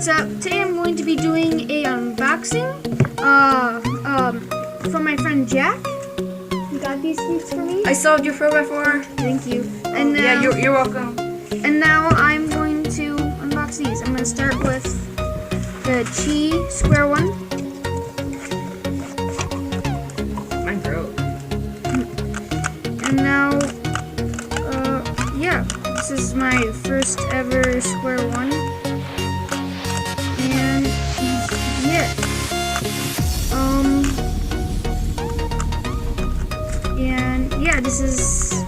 what's up? Today I'm going to be doing a unboxing from my friend Jack. You got these cubes for me? I sold your 4x4. Thank you. And now, Yeah, you're welcome. And now I'm going to unbox these. I'm going to start with the Chi square one. Mine broke. And now, yeah, this is my first ever square one. And yeah, and yeah, this is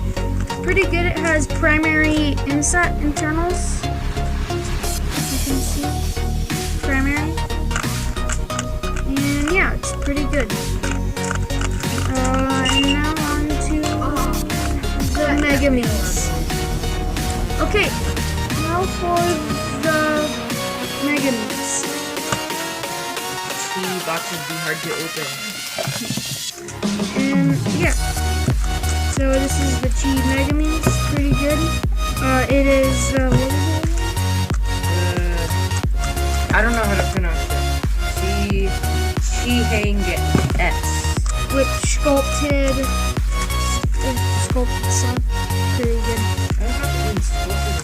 pretty good. It has primary inset internals. You can see primary, and yeah, it's pretty good. And now on to the Mega Minis. Okay, now for the Mega Minis. The boxes be hard to open. And yeah, so this is the Chi Mega Minis. Pretty good. It is what is it? I don't know how to pronounce it. Chi-Hang S. With sculpted stuff. Pretty good. I don't know if it's sculpted.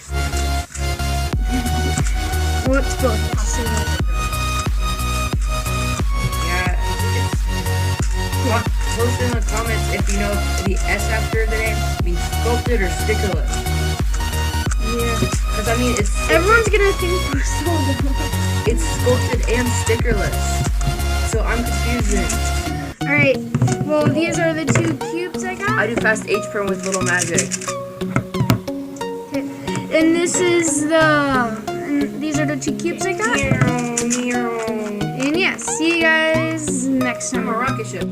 What's both? Yeah, post in the comments if you know if the S after the name means sculpted or stickerless. Yeah. Because I mean, Everyone's gonna think we're sold out. it's sculpted and stickerless. So I'm confused. Alright, well these are the two cubes I got. I do fast H-Perm with Little Magic. And this is and these are the two cubes I got. And yeah, see you guys next time. I'm a rocket ship.